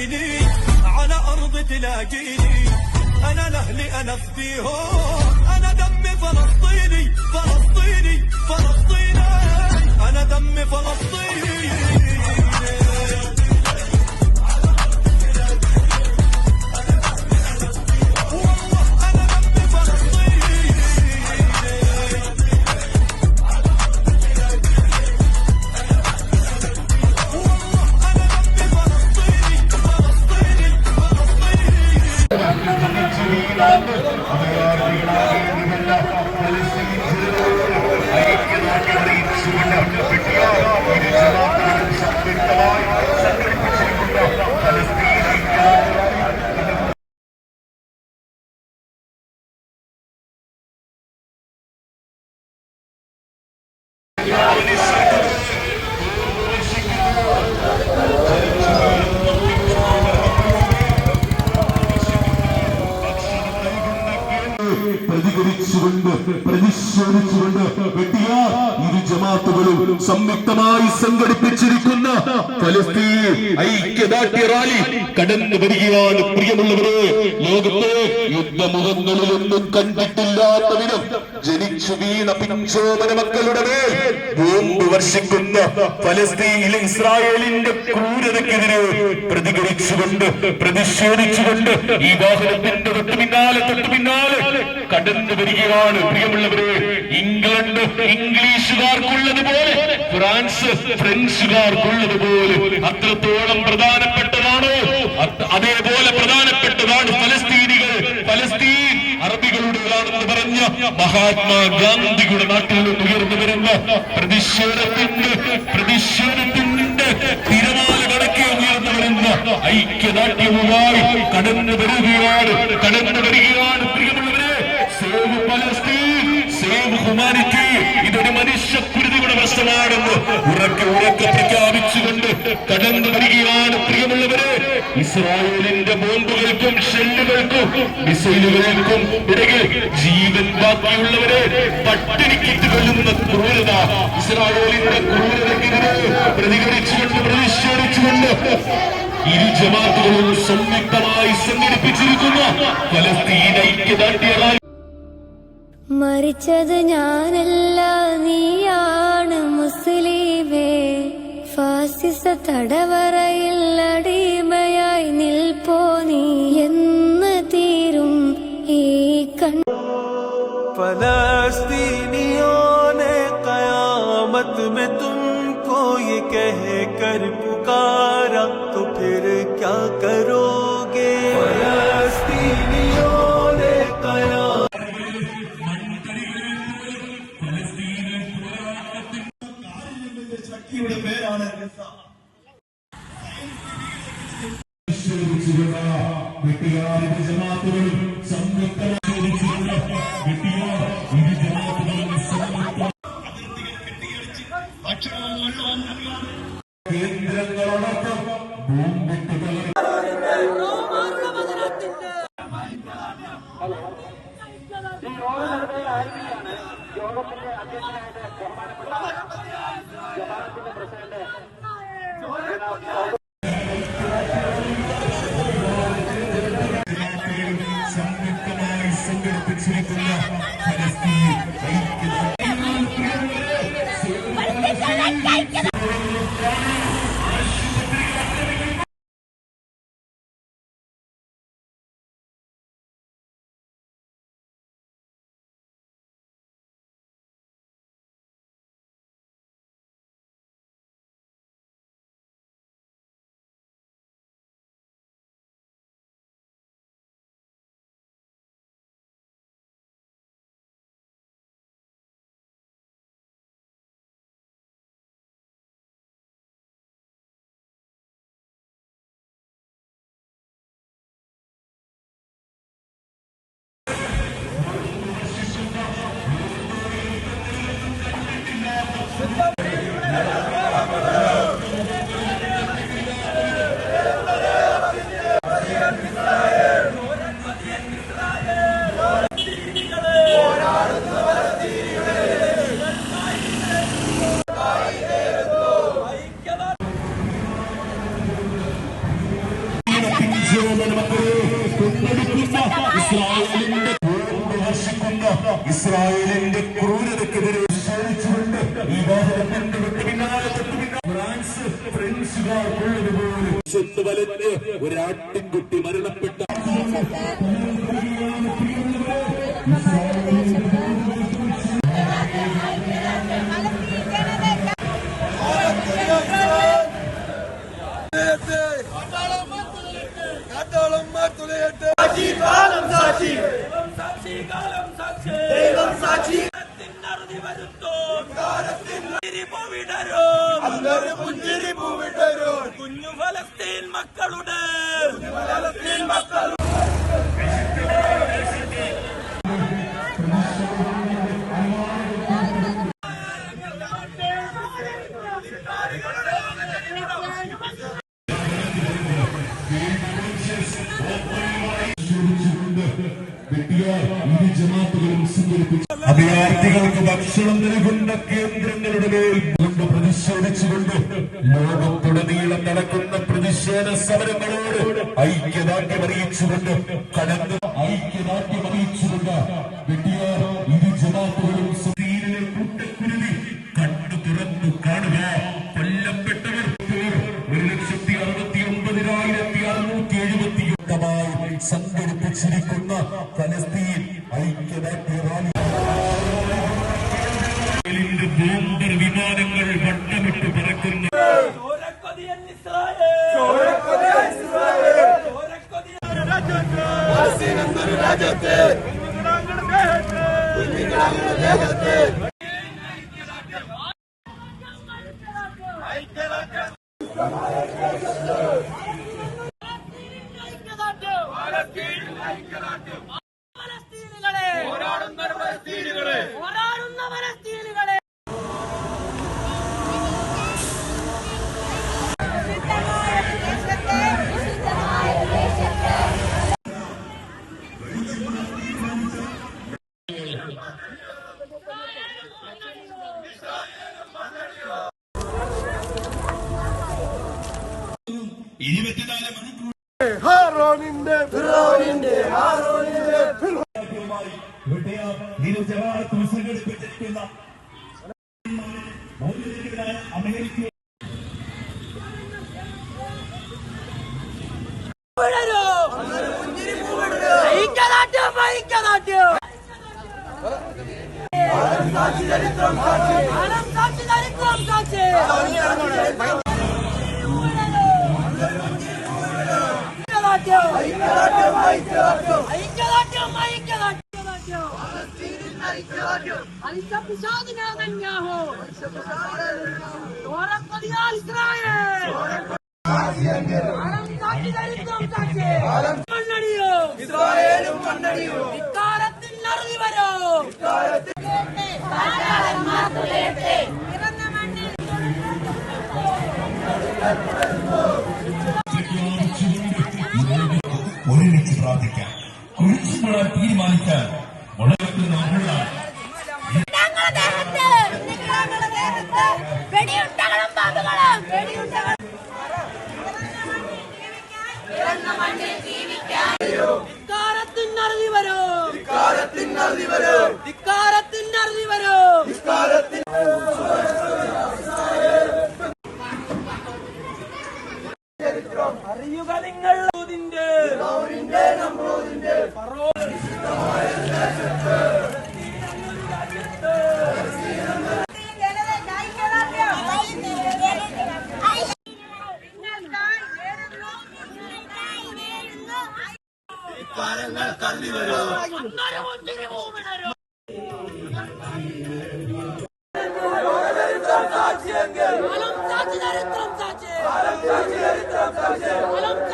تلاقيني على أرض تلاقيني أنا لأهلي أنا فديهم أنا دمي فلسطيني فلسطيني فلسطيني أنا دمي فلسطيني പ്രതിഷേധിച്ചുകൊണ്ട് വെട്ടിയ ഇരു ജമാഅത്തുകളും സംയുക്തമായി സംഘടിപ്പിച്ചിരിക്കുന്ന ഫലസ്തീൻ ഐക്യദാർഢ്യ റാലി കടന്നു വരികയാണ്. പ്രിയമുള്ളവരെ, ലോകത്തെ യുദ്ധമുഖങ്ങളിലൊന്നും കണ്ടിട്ടില്ലാത്ത വിധം ജനിച്ചു വീണ പിഞ്ചോമന മക്കളുടെ മേൽ ബോംബ് വർഷിക്കുന്ന ഫലസ്തീനിലെ ഇസ്രായേലിന്റെ ക്രൂരതയ്ക്കെതിരെ പ്രതികരിച്ചുകൊണ്ട് പ്രതിഷേധിച്ചുകൊണ്ട് ഈ വാഹനത്തിന്റെ തൊട്ടു പിന്നാലെ കടന്നു വരികയാണ്. പ്രിയമുള്ളവരെ, ഇംഗ്ലണ്ട് ഇംഗ്ലീഷുകാർക്കുള്ളതുപോലെ ഫ്രാൻസ് ഫ്രഞ്ചുകാർക്കുള്ളതുപോലെ അത്രത്തോളം പ്രധാനപ്പെട്ടതാണോ അതേപോലെ പ്രധാനപ്പെട്ടതാണ് ഫലസ്തീനികൾ. ഫലസ്തീൻ അറബികളുടേതാണെന്ന് പറഞ്ഞ മഹാത്മാഗാന്ധിയുടെ നാട്ടിൽ നിന്ന് ഉയർന്നു വരുന്ന പ്രതിഷേധത്തിന്റെ തിരമാല കടക്കെ ഉയർന്നു വരുന്ന ഐക്യദാർഢ്യവുമായി കടന്നു വരികയാണ്. പ്രിയമുള്ളവരെ, സേവ് പലസ്തീൻ, സേവ് ഹ്യൂമാനിറ്റി, ഇതൊരു മനുഷ്യക്കുരുതിയുടെ പ്രശ്നമാണെന്ന് ഉറക്കെ പ്രഖ്യാപിച്ചുകൊണ്ട് കടന്നു വരികയാണ്. പ്രിയമുള്ളവരെ, ഇസ്രായേലിന്റെ ബോംബുകൾക്കും ഷെല്ലുകൾക്കും മിസൈലുകൾക്കും ഇടയിൽ ജീവൻ ബാക്കിയുള്ളവരെ പട്ടിണിക്കിട്ട് കൊല്ലുന്ന ക്രൂരത, ഇസ്രായേലിന്റെ ക്രൂരതയ്ക്കെതിരെ പ്രതിഷേധിച്ചുകൊണ്ട് ഇരു ജമാഅത്തുകളും സംയുക്തമായി സംഘടിപ്പിച്ചിരിക്കുന്ന ഫലസ്തീൻ ഐക്യദാർഢ്യ റാലി. മരിച്ചത് ഞാനല്ല, നീയാണ് മുസ്ലിമേ. ഫാസിസ തടവറയിൽ അടിമയായി നിൽപ്പോ നീ എന്ന് തീരും ഈ फलस्तीनियों ने क़यामत में तुमको ये कह कर पुकारा तो फिर क्या करोगे? फलस्तीनियों ने ശക്തിയുടെ പേരാണ് ജമാഅത്തുകളും കേന്ദ്രങ്ങളോടൊപ്പം യോഗത്തിന്റെ അധ്യക്ഷനായിട്ട് ബഹുമാനപ്പെട്ട ജമാഅത്തിന്റെ പ്രസിഡന്റ് സംയുക്തമായി സംഘടിപ്പിച്ചിരിക്കുന്ന ഫലസ്തീൻ ഇസ്രായേലിന്റെ ക്രൂരതയ്ക്കെതിരെ ശോധിച്ചുകൊണ്ട് ഈ വാഹനത്തിന്റെ പിന്നാലെ ഫ്രാൻസ് ഫ്രഞ്ചുകാർക്കുള്ളതുപോലെ ചെന്ന് വലഞ്ഞ് ഒരാട്ടിൻകുട്ടി മരണപ്പെട്ട കുഞ്ഞു ഫലസ്തീൻ മക്കളുടെ അഭയാർത്ഥികൾക്ക് ഭക്ഷണം നൽകുന്ന കേന്ദ്രങ്ങളുടെ മേൽ കൊണ്ട് പ്രതിഷേധിച്ചുകൊണ്ട് ലോകത്തുടനീളം നടക്കുന്ന പ്രതിഷേധ സമരങ്ങളോട് ഐക്യദാർഢ്യം അറിയിച്ചുകൊണ്ട് കടന്ന് ഐക്യദാർഢ്യം അറിയിച്ചുകൊണ്ട് വെട്ടിയാർ ഇരു ജമാഅത്തുകളും സുദീനിലെ കൂട്ടക്കുരുതി കണ്ടു തുറന്നു കാണുക. കൊല്ലപ്പെട്ടവർ 1,69,678 സംഘടിപ്പിച്ചിരിക്കുന്ന ഫലസ്തീൻ ഐക്യദാർഢ്യ റാലി ബോംബർ വിമാനങ്ങൾ വട്ടമിട്ട് പറക്കുന്ന സംഘടിപ്പിച്ചിരിക്കുന്ന അമേരിക്ക ഒരുമിച്ച് പ്രാർത്ഥിക്കാൻ കുറിച്ചുകൂടാൻ തീരുമാനിക്കാൻ വളർത്തുന്ന അറിയുക നിങ്ങൾ